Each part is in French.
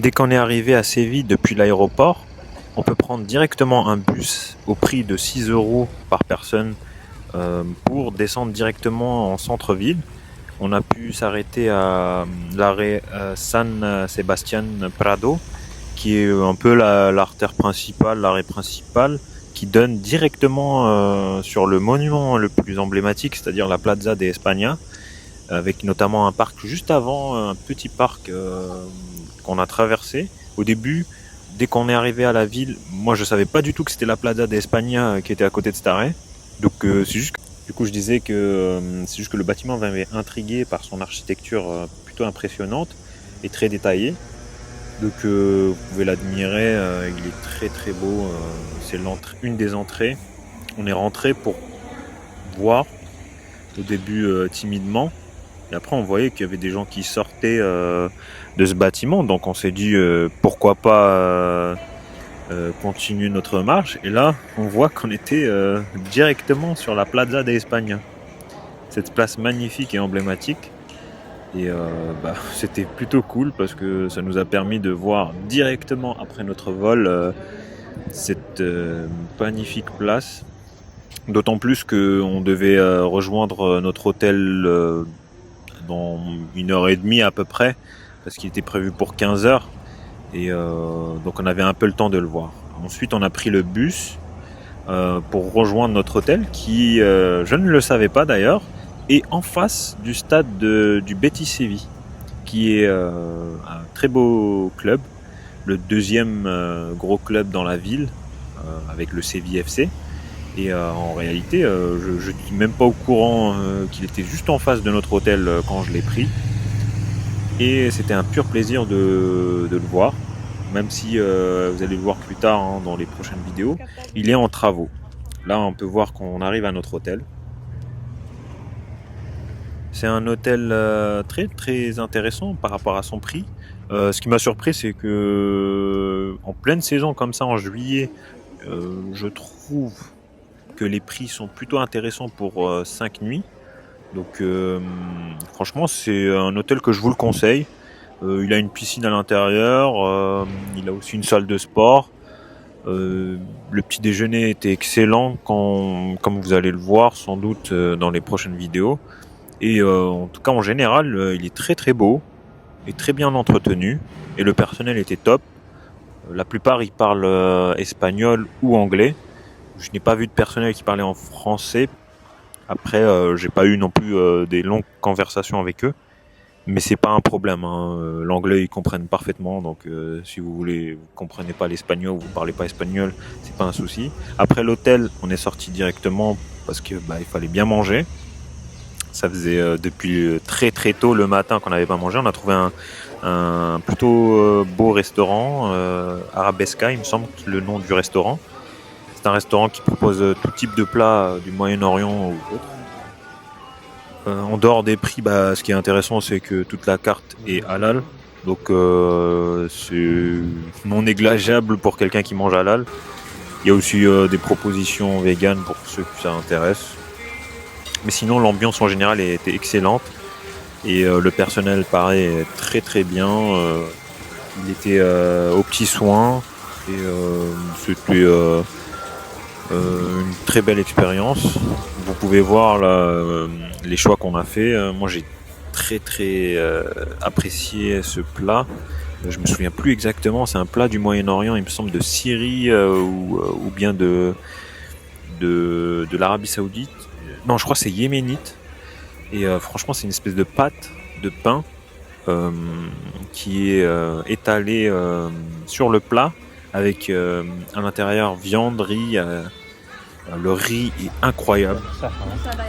Dès qu'on est arrivé à Séville depuis l'aéroport, on peut prendre directement un bus au prix de 6 euros par personne pour descendre directement en centre-ville. On a pu s'arrêter à l'arrêt San Sebastián Prado, qui est un peu l'artère principale, l'arrêt principal, qui donne directement sur le monument le plus emblématique, c'est-à-dire la Plaza de España, avec notamment un parc juste avant, un petit parc qu'on a traversé. Au début, dès qu'on est arrivé à la ville, moi je savais pas du tout que c'était la Plaza de España qui était à côté de cet arrêt. Donc c'est juste que, du coup je disais que c'est juste que le bâtiment m'avait intrigué par son architecture plutôt impressionnante et très détaillée. Donc vous pouvez l'admirer, il est très très beau, c'est une des entrées. On est rentré pour voir au début timidement, et après on voyait qu'il y avait des gens qui sortaient de ce bâtiment, donc on s'est dit pourquoi pas continuer notre marche, et là on voit qu'on était directement sur la Plaza de España, cette place magnifique et emblématique. Et c'était plutôt cool parce que ça nous a permis de voir directement après notre vol cette magnifique place. D'autant plus qu'on devait rejoindre notre hôtel dans 1 heure et demie à peu près, parce qu'il était prévu pour 15 heures. Et donc on avait un peu le temps de le voir. Ensuite on a pris le bus pour rejoindre notre hôtel qui, je ne le savais pas d'ailleurs, est en face du stade du Betis Séville, qui est un très beau club, le deuxième gros club dans la ville, avec le Séville FC. Et en réalité, je n'étais même pas au courant qu'il était juste en face de notre hôtel quand je l'ai pris. Et c'était un pur plaisir de le voir, même si vous allez le voir plus tard dans les prochaines vidéos, il est en travaux. Là, on peut voir qu'on arrive à notre hôtel. C'est un hôtel très très intéressant par rapport à son prix. Ce qui m'a surpris, c'est que en pleine saison comme ça, en juillet, je trouve que les prix sont plutôt intéressants pour 5 nuits. Donc franchement, c'est un hôtel que je vous le conseille. Il a une piscine à l'intérieur, il a aussi une salle de sport. Le petit déjeuner était excellent, comme vous allez le voir sans doute dans les prochaines vidéos. Et en tout cas, en général, il est très très beau et très bien entretenu. Et le personnel était top. La plupart, ils parlent espagnol ou anglais. Je n'ai pas vu de personnel qui parlait en français. Après, j'ai pas eu non plus des longues conversations avec eux. Mais c'est pas un problème. L'anglais, ils comprennent parfaitement. Donc, si vous comprenez pas l'espagnol ou vous parlez pas espagnol, c'est pas un souci. Après l'hôtel, on est sorti directement parce que il fallait bien manger. Ça faisait depuis très très tôt le matin qu'on n'avait pas mangé. On a trouvé un plutôt beau restaurant, Arabesca, il me semble que le nom du restaurant. C'est un restaurant qui propose tout type de plats du Moyen-Orient ou autre. En dehors des prix, ce qui est intéressant, c'est que toute la carte est halal. Donc c'est non négligeable pour quelqu'un qui mange halal. Il y a aussi des propositions véganes pour ceux que ça intéresse. Mais sinon, l'ambiance en général était excellente. Et le personnel, pareil, très très bien. Il était aux petits soins. Et c'était une très belle expérience. Vous pouvez voir là, les choix qu'on a fait. Moi, j'ai très très apprécié ce plat. Je me souviens plus exactement. C'est un plat du Moyen-Orient, il me semble, de Syrie ou bien de l'Arabie Saoudite. Non, je crois que c'est yéménite. Et franchement, c'est une espèce de pâte de pain qui est étalée sur le plat avec à l'intérieur viande, riz. Le riz est incroyable.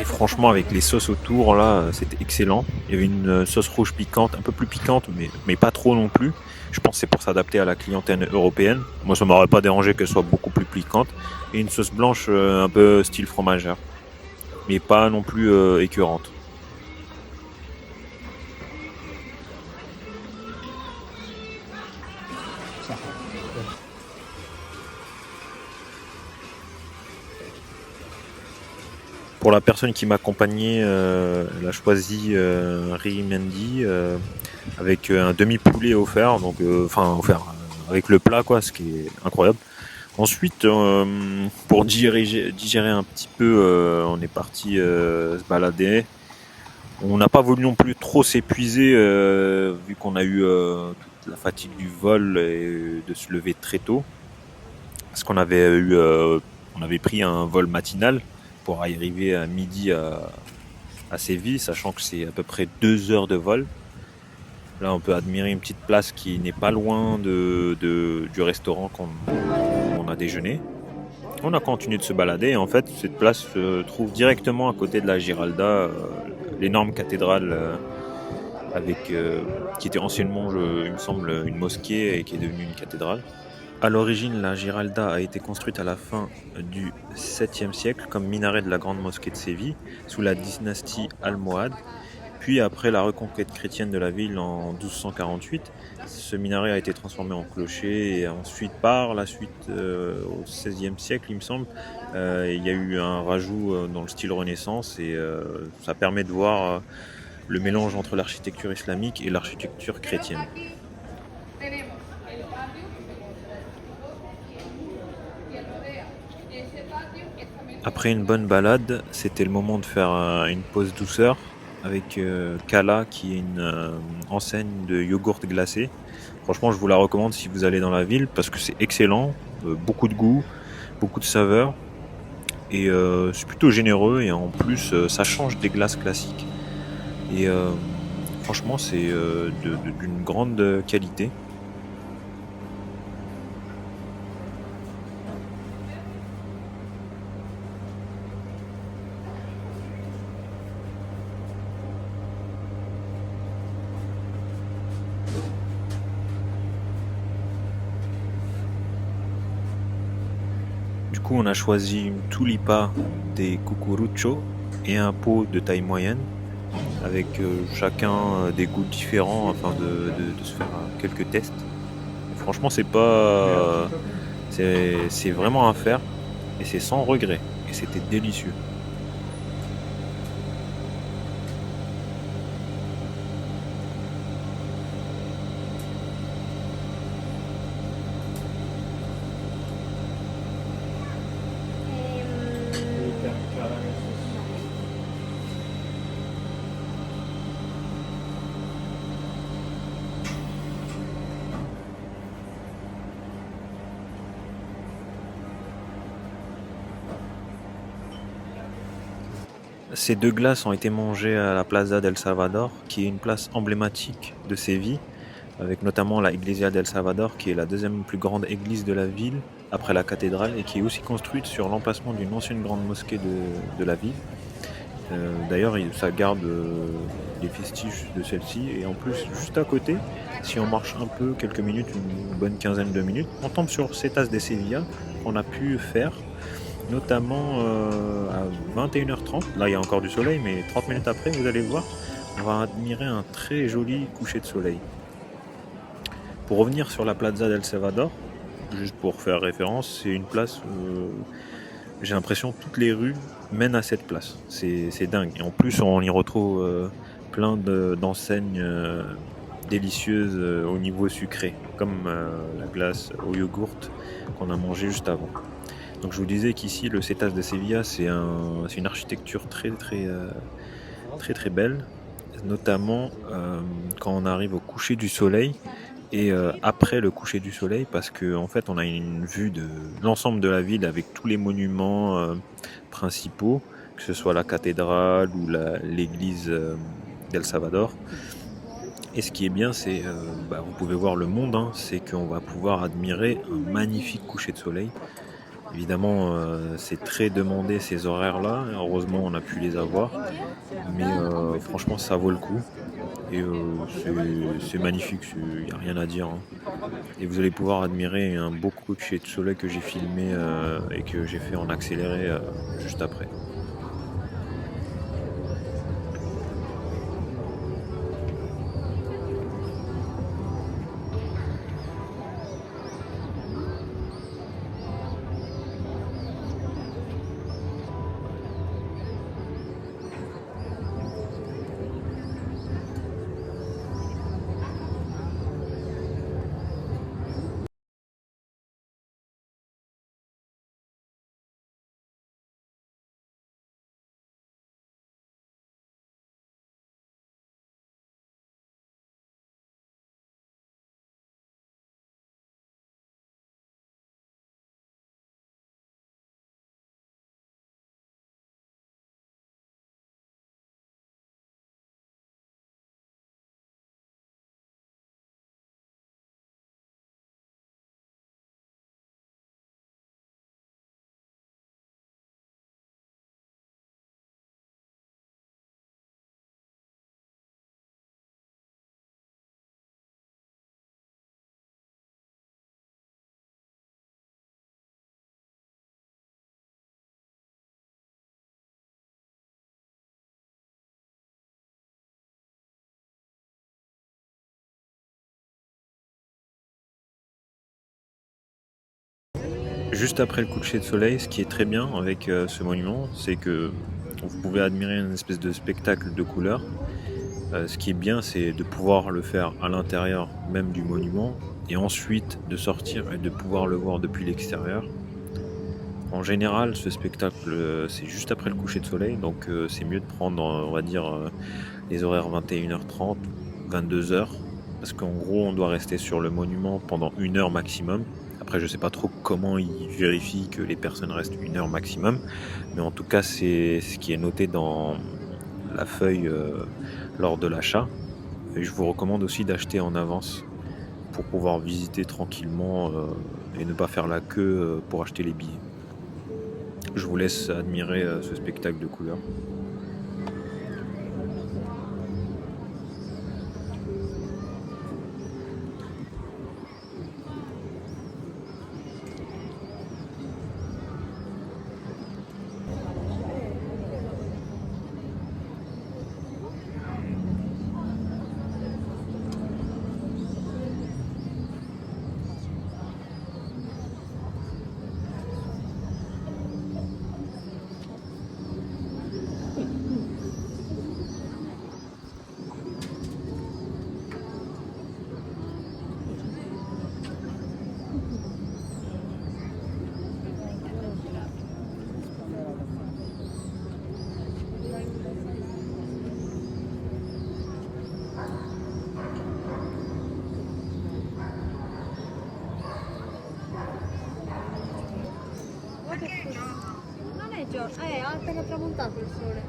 Et franchement, avec les sauces autour, là, c'était excellent. Il y avait une sauce rouge piquante, un peu plus piquante, mais pas trop non plus. Je pense que c'est pour s'adapter à la clientèle européenne. Moi, ça m'aurait pas dérangé qu'elle soit beaucoup plus piquante. Et une sauce blanche un peu style fromagère, mais pas non plus écœurante. Pour la personne qui m'accompagnait, elle a choisi riz Mendy. avec un demi-poulet offert, donc offert avec le plat quoi, ce qui est incroyable. Ensuite, pour digérer un petit peu, on est parti se balader. On n'a pas voulu non plus trop s'épuiser vu qu'on a eu toute la fatigue du vol et de se lever très tôt. Parce on avait pris un vol matinal pour arriver à midi à Séville, sachant que c'est à peu près 2 heures de vol. Là, on peut admirer une petite place qui n'est pas loin du restaurant où on a déjeuné. On a continué de se balader et en fait, cette place se trouve directement à côté de la Giralda, l'énorme cathédrale qui était anciennement, il me semble, une mosquée et qui est devenue une cathédrale. À l'origine, la Giralda a été construite à la fin du 7e siècle comme minaret de la grande mosquée de Séville, sous la dynastie almohade. Puis après la reconquête chrétienne de la ville en 1248, ce minaret a été transformé en clocher et ensuite par la suite au XVIe siècle il me semble, il y a eu un rajout dans le style Renaissance et ça permet de voir le mélange entre l'architecture islamique et l'architecture chrétienne. Après une bonne balade, c'était le moment de faire une pause douceur avec Kala qui est une enseigne de yogourt glacé. Franchement, je vous la recommande si vous allez dans la ville parce que c'est excellent, beaucoup de goût, beaucoup de saveurs et c'est plutôt généreux et en plus ça change des glaces classiques et franchement c'est d'une grande qualité. Du coup, on a choisi une tulipa des cucurucho et un pot de taille moyenne, avec chacun des goûts différents afin de se faire quelques tests. Et franchement, c'est vraiment à faire et c'est sans regret. Et c'était délicieux. Ces deux glaces ont été mangées à la Plaza del Salvador, qui est une place emblématique de Séville, avec notamment la Iglesia del Salvador, qui est la deuxième plus grande église de la ville, après la cathédrale, et qui est aussi construite sur l'emplacement d'une ancienne grande mosquée de la ville. D'ailleurs, ça garde les vestiges de celle-ci, et en plus, juste à côté, si on marche un peu, quelques minutes, une bonne quinzaine de minutes, on tombe sur Cetas de Sevilla, qu'on a pu faire notamment à 21h30. Là, il y a encore du soleil, mais 30 minutes après, vous allez voir, on va admirer un très joli coucher de soleil. Pour revenir sur la Plaza del Salvador, juste pour faire référence, c'est une place où j'ai l'impression que toutes les rues mènent à cette place. C'est dingue. Et en plus, on y retrouve plein d'enseignes délicieuses au niveau sucré, comme la glace au yogourt qu'on a mangé juste avant. Donc je vous disais qu'ici le Cetas de Sevilla c'est une architecture très très belle, notamment quand on arrive au coucher du soleil et après le coucher du soleil parce que en fait on a une vue de l'ensemble de la ville avec tous les monuments principaux, que ce soit la cathédrale ou l'église d'El Salvador. Et ce qui est bien, c'est vous pouvez voir le monde, c'est qu'on va pouvoir admirer un magnifique coucher de soleil. Évidemment, c'est très demandé ces horaires-là. Heureusement, on a pu les avoir. Mais franchement, ça vaut le coup. Et c'est magnifique, il n'y a rien à dire. Et vous allez pouvoir admirer un beau coucher de soleil que j'ai filmé et que j'ai fait en accéléré juste après. juste après le coucher de soleil. Ce qui est très bien avec ce monument, c'est que vous pouvez admirer une espèce de spectacle de couleurs. Ce qui est bien, c'est de pouvoir le faire à l'intérieur même du monument et ensuite de sortir et de pouvoir le voir depuis l'extérieur. En général, ce spectacle, c'est juste après le coucher de soleil, donc c'est mieux de prendre, on va dire, les horaires 21h30, 22h, parce qu'en gros, on doit rester sur le monument pendant 1 heure maximum. Après, je sais pas trop comment ils vérifient que les personnes restent 1 heure maximum, mais en tout cas, c'est ce qui est noté dans la feuille lors de l'achat. Et je vous recommande aussi d'acheter en avance pour pouvoir visiter tranquillement et ne pas faire la queue pour acheter les billets. Je vous laisse admirer ce spectacle de couleurs. Ma che figo. Non è giorno, è appena tramontato il sole.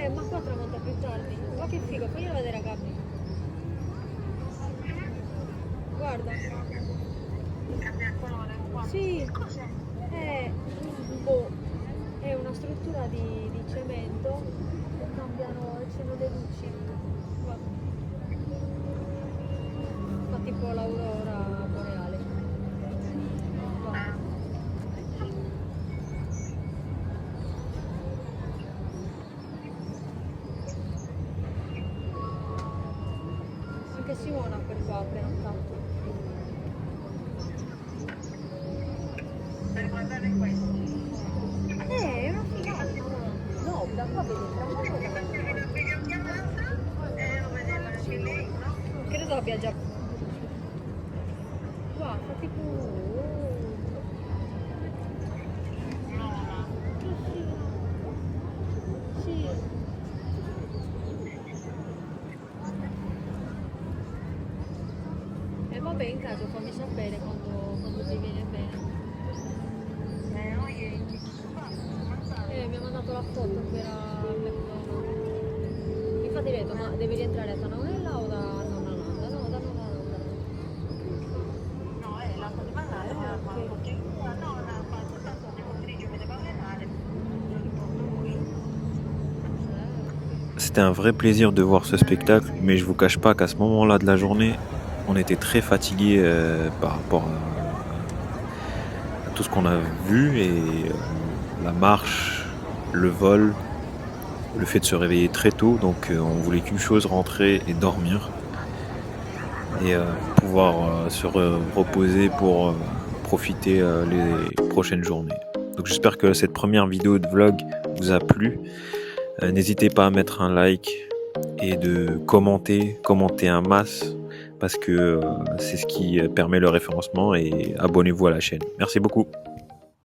Ma qua tramonta più tardi. Ma che figo, faglielo vedere a Gabby. Guarda. Cambia colore qua. Sì, Cos'è? boh, è una struttura di cemento e cambiano, ci sono le luci. Guarda. Fa tipo l'aurora boreale. Guarda. Anche Simona per qua appena tanto. Per guardare questo. È una figata. No, da qua vedi il tramonto. Facevi una videochiamata e lo vedeva anche lei, no? Credo abbia già. Qua fa tipo. No, no. Sì. E vabbè, in caso fammi sapere quando ti viene bene. Oye, Mi ha mandato la foto per McDonald's. Infatti ho detto, ma devi rientrare da Tanaunella o da Nonananda? No, da Nonananda. no, la poteva andare, ma no, tanto oggi pomeriggio mi devo allenare. Lo riporto qui. C'était un vrai plaisir de voir ce spectacle, mais je vous cache pas qu'à ce moment-là de la journée, on était très fatigué par rapport à tout ce qu'on a vu et la marche, le vol, le fait de se réveiller très tôt. Donc on voulait qu'une chose, rentrer et dormir et pouvoir se reposer pour profiter les prochaines journées. Donc j'espère que cette première vidéo de vlog vous a plu. N'hésitez pas à mettre un like et de commenter un masse parce que c'est ce qui permet le référencement et abonnez-vous à la chaîne. Merci beaucoup.